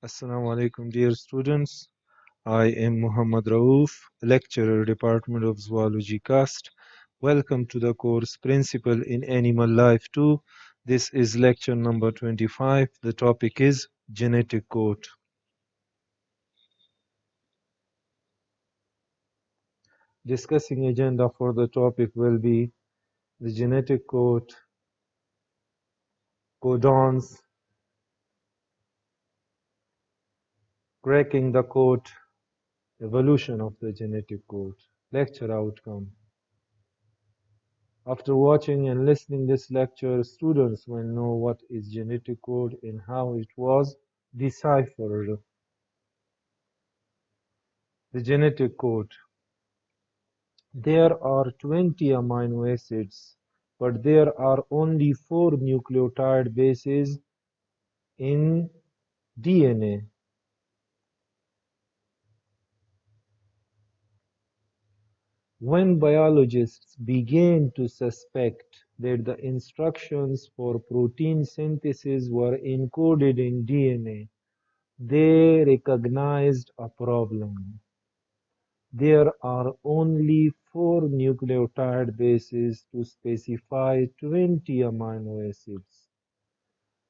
Assalamu alaikum, dear students. I am Muhammad Rauf, lecturer, Department of Zoology Cast. Welcome to the course Principle in Animal Life 2. This is lecture number 25. The topic is genetic code. Discussing agenda for the topic will be the genetic code, codons, cracking the code, evolution of the genetic code, lecture outcome. After watching and listening this lecture, students will know what is genetic code and how it was deciphered. The genetic code. There are 20 amino acids, but there are only 4 nucleotide bases in DNA. When biologists began to suspect that the instructions for protein synthesis were encoded in DNA, they recognized a problem. There are only 4 nucleotide bases to specify 20 amino acids.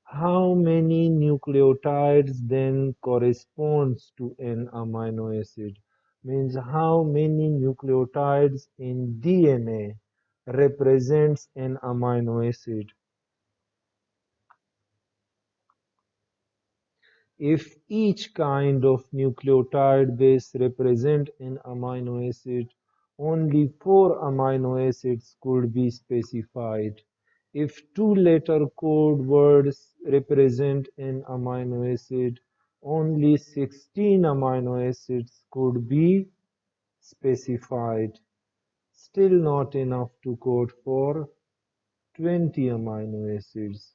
How many nucleotides then corresponds to an amino acid? Means how many nucleotides in DNA represents an amino acid? If each kind of nucleotide base represent an amino acid, only 4 amino acids could be specified. If 2-letter code words represent an amino acid, only 16 amino acids could be specified. Still not enough to code for 20 amino acids.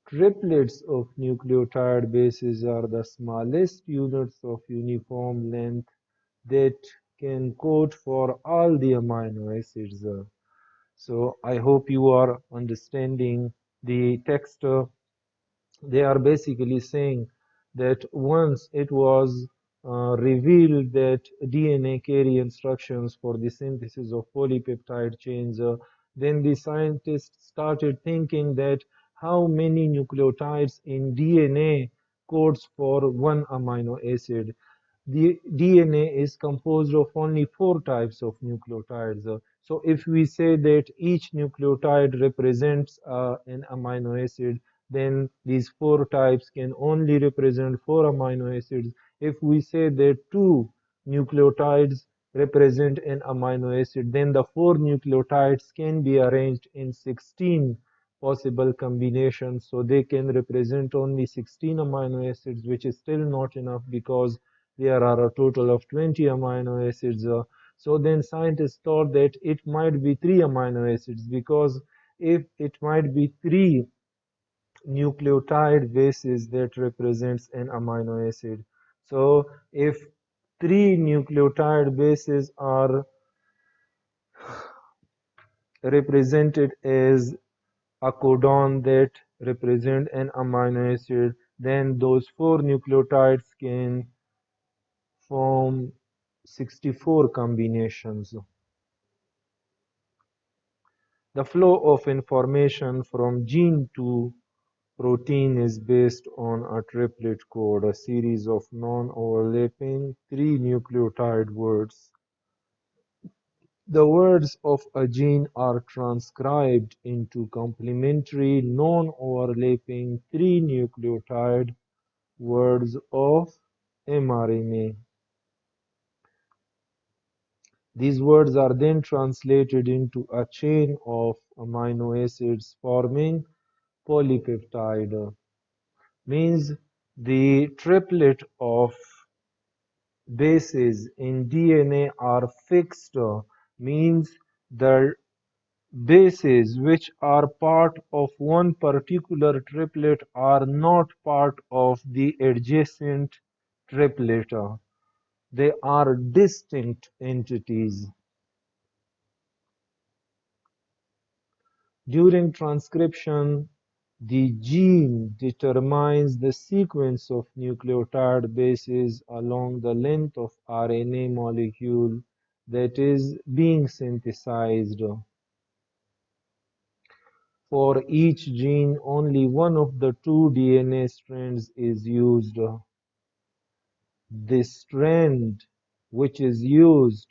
Triplets of nucleotide bases are the smallest units of uniform length that can code for all the amino acids. So I hope you are understanding the text. They are basically saying that once it was revealed that DNA carry instructions for the synthesis of polypeptide chains, then the scientists started thinking that how many nucleotides in DNA codes for one amino acid. The DNA is composed of only 4 types of nucleotides. So if we say that each nucleotide represents an amino acid, then these 4 types can only represent 4 amino acids. If we say that 2 nucleotides represent an amino acid, then the 4 nucleotides can be arranged in 16 possible combinations. So they can represent only 16 amino acids, which is still not enough because there are a total of 20 amino acids. So then scientists thought that it might be 3 amino acids, because if it might be 3 nucleotide bases that represents an amino acid. So if 3 nucleotide bases are represented as a codon that represent an amino acid, then those 4 nucleotides can form 64 combinations. The flow of information from gene to protein is based on a triplet code, a series of non-overlapping 3 nucleotide words. The words of a gene are transcribed into complementary non-overlapping 3 nucleotide words of mRNA. These words are then translated into a chain of amino acids forming polypeptide. Means the triplet of bases in DNA are fixed, means the bases which are part of one particular triplet are not part of the adjacent triplet. They are distinct entities. During transcription, The gene determines the sequence of nucleotide bases along the length of RNA molecule that is being synthesized. For each gene, only one of the two DNA strands is used. The strand which is used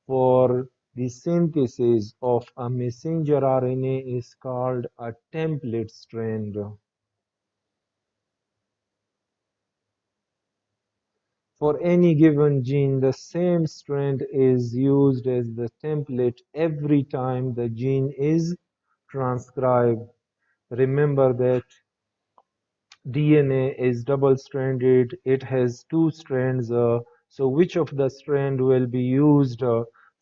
for the synthesis of a messenger RNA is called a template strand. For any given gene, the same strand is used as the template every time the gene is transcribed. Remember that DNA is double-stranded. It has two strands. So which of the strand will be used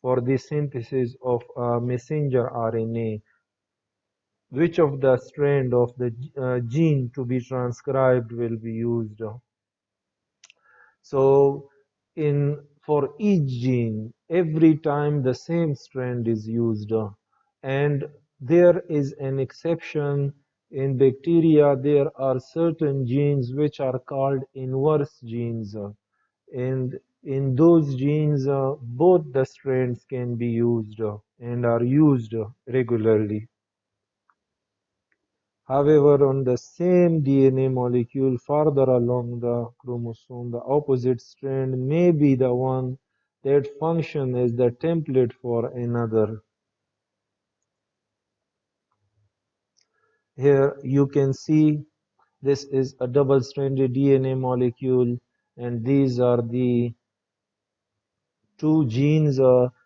for the synthesis of messenger RNA? Which of the strand of the gene to be transcribed will be used? So in for each gene, every time the same strand is used, and there is an exception. In bacteria, there are certain genes which are called inverse genes, and in those genes, both the strands can be used and are used regularly. However, on the same DNA molecule farther along the chromosome, the opposite strand may be the one that functions as the template for another. Here you can see this is a double-stranded DNA molecule, and these are the two genes.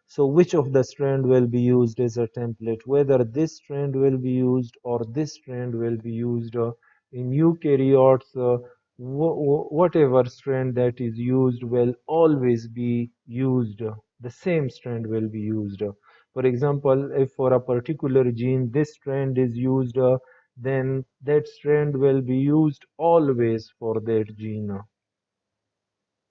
So which of the strand will be used as a template? Whether this strand will be used or this strand will be used. In eukaryotes, whatever strand that is used will always be used. The same strand will be used. For example, if for a particular gene this strand is used, then that strand will be used always for that gene.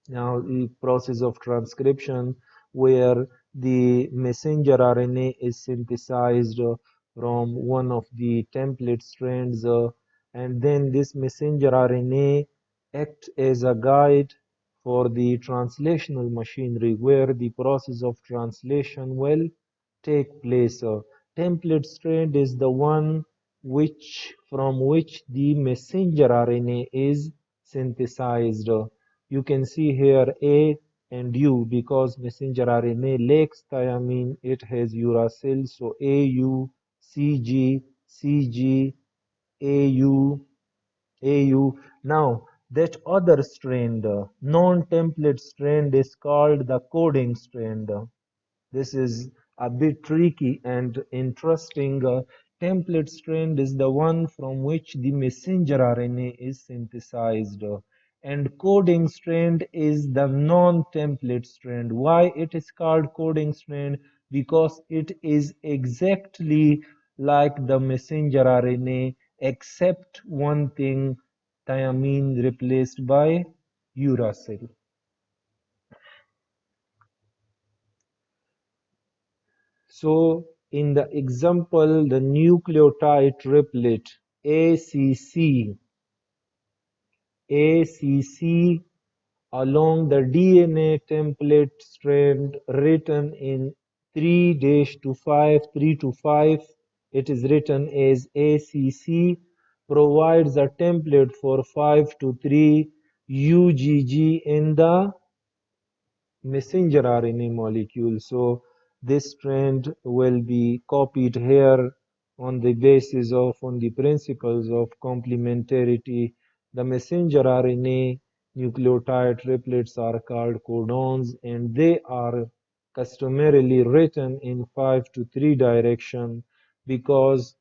Now, the process of transcription, where the messenger RNA is synthesized from one of the template strands, and then this messenger RNA acts as a guide for the translational machinery, where the process of translation will take place. Template strand is the one from which the messenger RNA is synthesized. You can see here A and U, because messenger RNA lacks thiamine, it has uracil, so AU, CG, CG, AU, AU. Now, that other strand, non-template strand, is called the coding strand. This is a bit tricky and interesting. Template strand is the one from which the messenger RNA is synthesized. And coding strand is the non-template strand. Why it is called coding strand? Because it is exactly like the messenger RNA, except one thing, thiamine replaced by uracil. So in the example, the nucleotide triplet ACC, ACC along the DNA template strand written in 3 to 5, it is written as ACC, provides a template for 5 to 3 UGG in the messenger RNA molecule. So this strand will be copied here on the basis of, on the principles of complementarity. The messenger RNA nucleotide triplets are called codons, and they are customarily written in 5 to 3 direction, because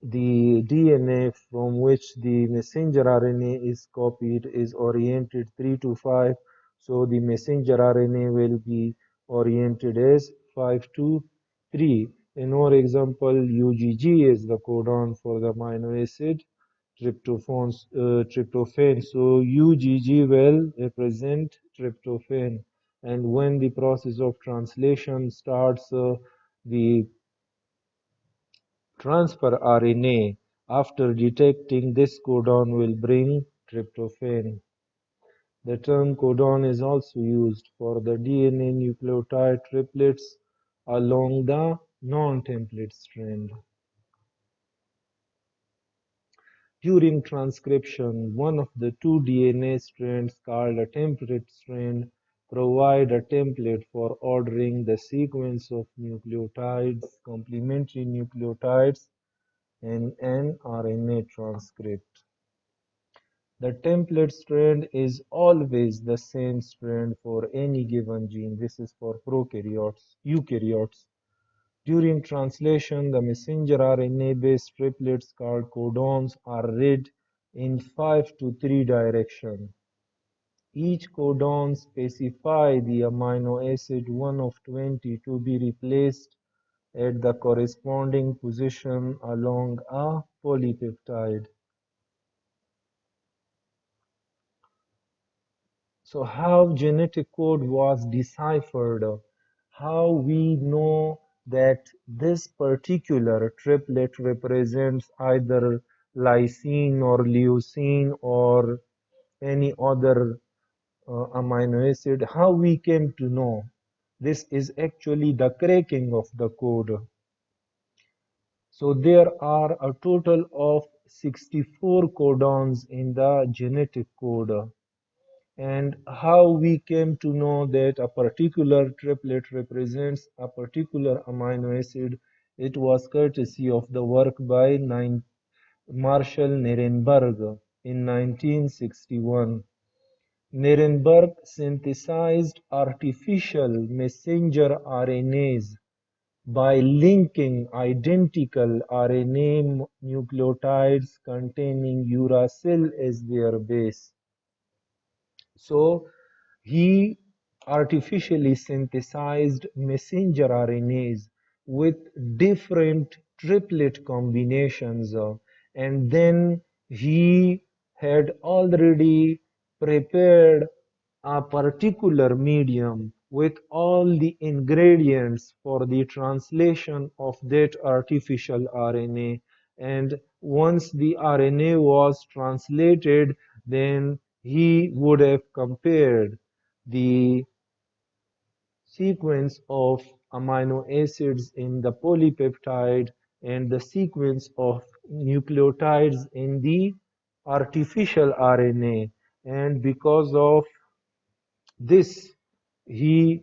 the DNA from which the messenger RNA is copied is oriented 3 to 5, so the messenger RNA will be oriented as 5 to 3. In our example, UGG is the codon for the amino acid tryptophan. So UGG will represent tryptophan. And when the process of translation starts, the transfer RNA After detecting this codon will bring tryptophan. The term codon is also used for the DNA nucleotide triplets along the non-template strand. During transcription, one of the two DNA strands called a template strand provide a template for ordering the sequence of nucleotides, complementary nucleotides, in an RNA transcript. The template strand is always the same strand for any given gene. This is for eukaryotes. During translation, the messenger RNA-based triplets called codons are read in 5 to 3 directions. Each codon specifies the amino acid 1 of 20 to be replaced at the corresponding position along a polypeptide. So how genetic code was deciphered, how we know that this particular triplet represents either lysine or leucine or any other amino acid, how we came to know. This is actually the cracking of the code. So there are a total of 64 codons in the genetic code. And how we came to know that a particular triplet represents a particular amino acid, it was courtesy of the work by Marshall Nirenberg in 1961. Nirenberg synthesized artificial messenger RNAs by linking identical RNA nucleotides containing uracil as their base. So he artificially synthesized messenger RNAs with different triplet combinations, and then he had already prepared a particular medium with all the ingredients for the translation of that artificial RNA. And once the RNA was translated, then he would have compared the sequence of amino acids in the polypeptide and the sequence of nucleotides in the artificial RNA. And because of this, he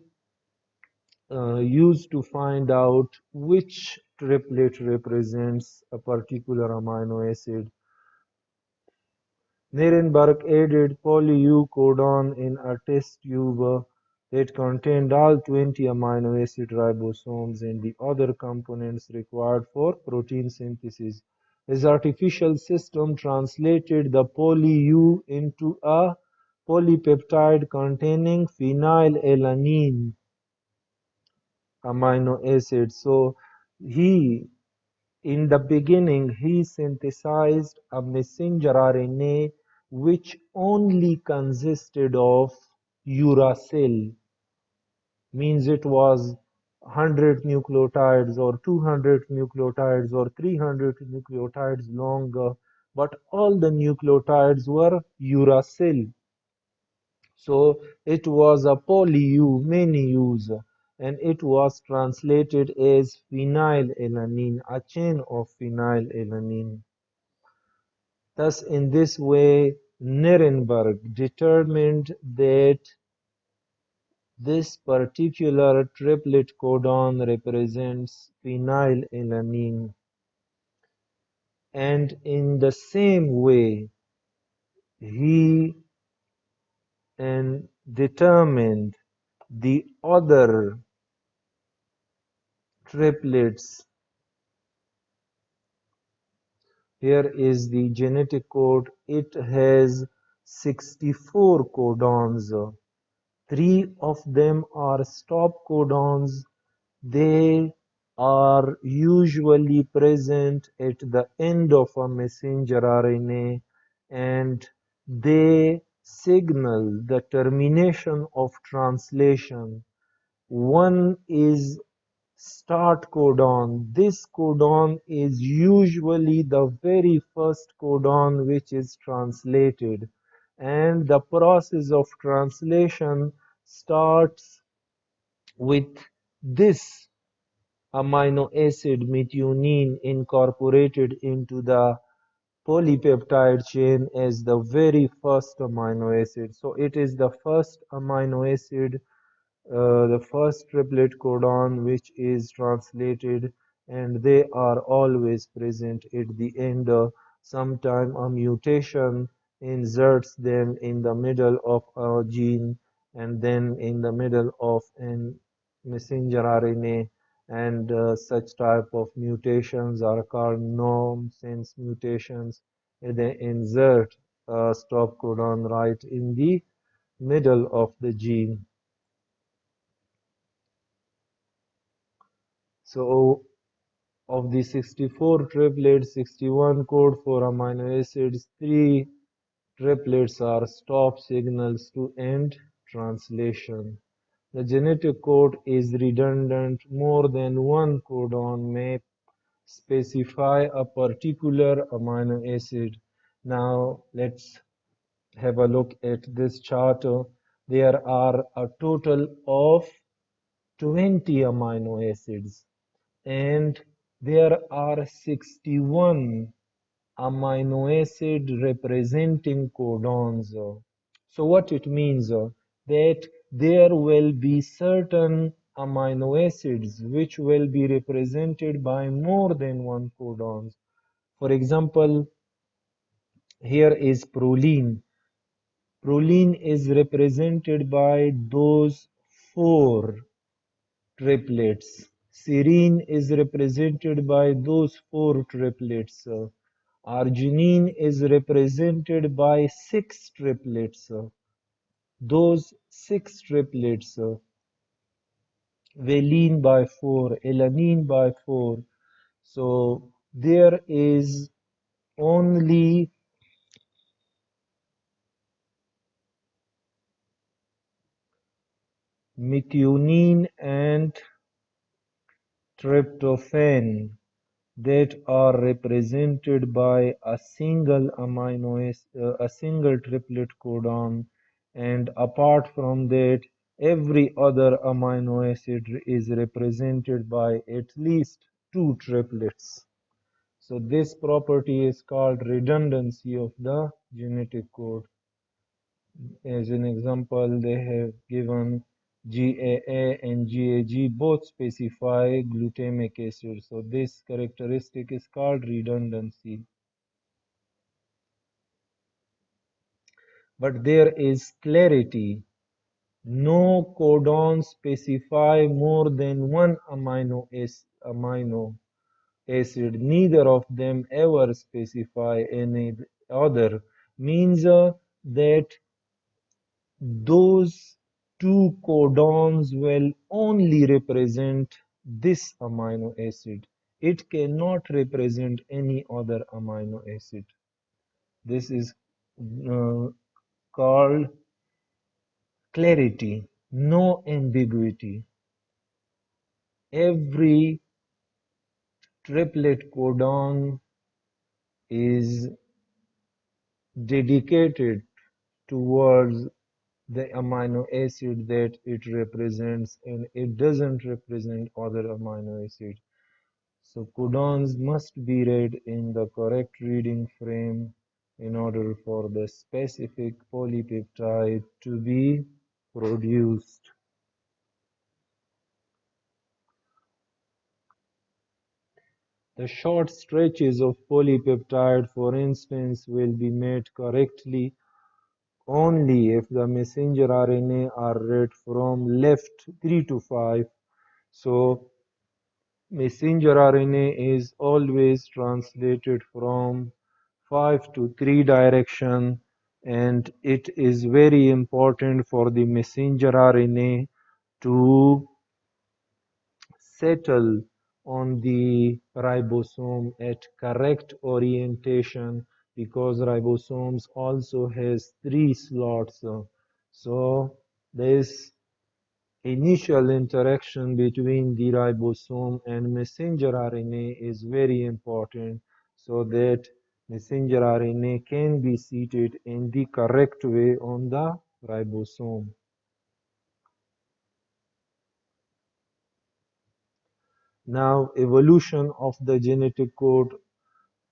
used to find out which triplet represents a particular amino acid. Nirenberg added poly-U codon in a test tube that contained all 20 amino acid ribosomes and the other components required for protein synthesis. His artificial system translated the poly-U into a polypeptide containing phenylalanine amino acid. So he in the beginning, he synthesized a messenger RNA which only consisted of uracil, means it was 100 nucleotides or 200 nucleotides or 300 nucleotides long, but all the nucleotides were uracil. So it was a poly-U, many U's, and it was translated as phenylalanine, a chain of phenylalanine. Thus, in this way, Nirenberg determined that this particular triplet codon represents phenylalanine. And in the same way, he determined the other triplets. Here is the genetic code. It has 64 codons. 3 of them are stop codons. They are usually present at the end of a messenger RNA, and they signal the termination of translation. One is start codon. This codon is usually the very first codon which is translated, and the process of translation starts with this amino acid methionine incorporated into the polypeptide chain as the very first amino acid. So it is the first amino acid, the first triplet codon which is translated, and they are always present at the end. Sometime a mutation inserts them in the middle of a gene and then in the middle of an messenger RNA, and such type of mutations are called nonsense mutations. And they insert a stop codon right in the middle of the gene. So of the 64 triplets, 61 code for amino acids, 3 triplets are stop signals to end translation. The genetic code is redundant. More than one codon may specify a particular amino acid. Now let's have a look at this chart. There are a total of 20 amino acids, and there are 61 amino acid representing codons. So what it means, that there will be certain amino acids which will be represented by more than one codons. For example, here is proline. Proline is represented by those four triplets. Serine is represented by those four triplets. Arginine is represented by six triplets. Those six triplets. Valine by four, alanine by four. So there is only methionine and tryptophan that are represented by a single a single triplet codon, and apart from that, every other amino acid is represented by at least two triplets. So this property is called redundancy of the genetic code. As an example, they have given GAA and GAG both specify glutamic acid. So this characteristic is called redundancy. But there is clarity. No codons specify more than one amino acid. Neither of them ever specify any other. Means that those two codons will only represent this amino acid. It cannot represent any other amino acid. This is uh, called clarity, no ambiguity. Every triplet codon is dedicated towards the amino acid that it represents, and it doesn't represent other amino acids. So codons must be read in the correct reading frame in order for the specific polypeptide to be produced. The short stretches of polypeptide, for instance, will be made correctly only if the messenger RNA are read from left 3 to 5. So messenger RNA is always translated from 5 to 3 direction, and it is very important for the messenger RNA to settle on the ribosome at correct orientation, because ribosomes also has 3 slots. So this initial interaction between the ribosome and messenger RNA is very important so that messenger RNA can be seated in the correct way on the ribosome. Now, evolution of the genetic code.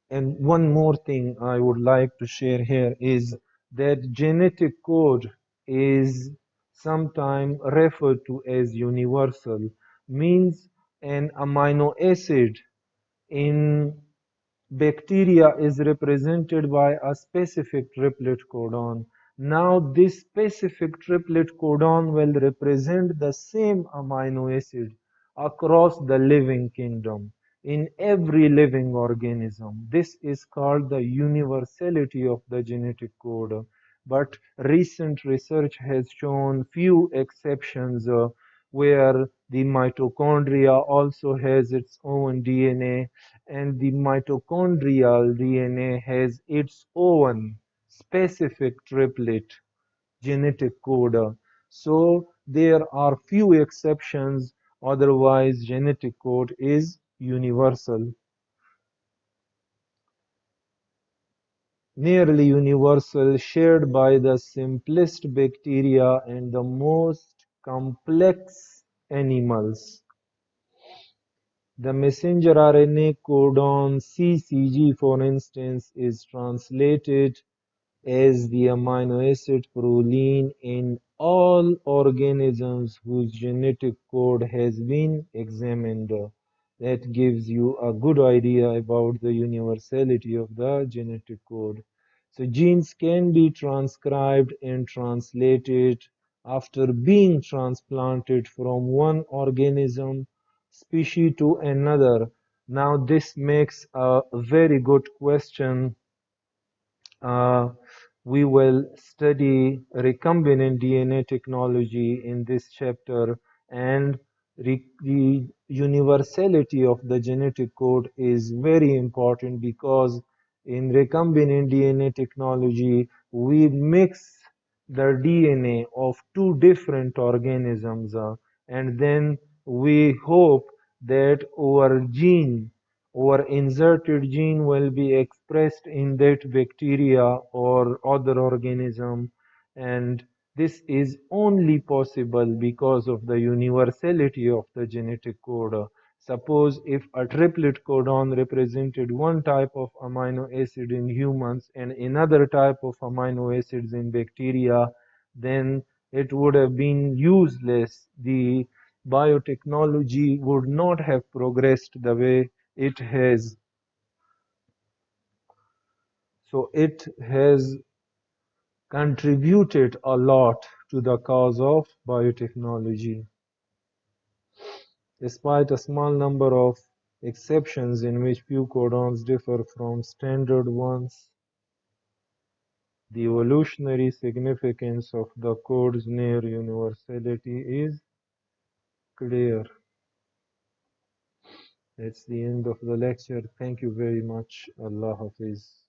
And one more thing I would like to share here is that genetic code is sometimes referred to as universal, means an amino acid in bacteria is represented by a specific triplet codon. Now this specific triplet codon will represent the same amino acid across the living kingdom in every living organism. This is called the universality of the genetic code. But recent research has shown few exceptions where the mitochondria also has its own DNA and the mitochondrial DNA has its own specific triplet genetic code. So there are few exceptions, otherwise genetic code is universal. Nearly universal, shared by the simplest bacteria and the most complex animals. The messenger RNA codon CCG, for instance, is translated as the amino acid proline in all organisms whose genetic code has been examined. That gives you a good idea about the universality of the genetic code. So genes can be transcribed and translated after being transplanted from one organism species to another. Now this makes a very good question. uh, we will study recombinant DNA technology in this chapter, and the universality of the genetic code is very important because in recombinant DNA technology we mix the DNA of two different organisms, and then we hope that our inserted gene will be expressed in that bacteria or other organism, and this is only possible because of the universality of the genetic code. Suppose if a triplet codon represented one type of amino acid in humans and another type of amino acids in bacteria, then it would have been useless. The biotechnology would not have progressed the way it has. So it has contributed a lot to the cause of biotechnology. Despite a small number of exceptions in which few codons differ from standard ones, the evolutionary significance of the code's near universality is clear. That's the end of the lecture. Thank you very much. Allah Hafiz.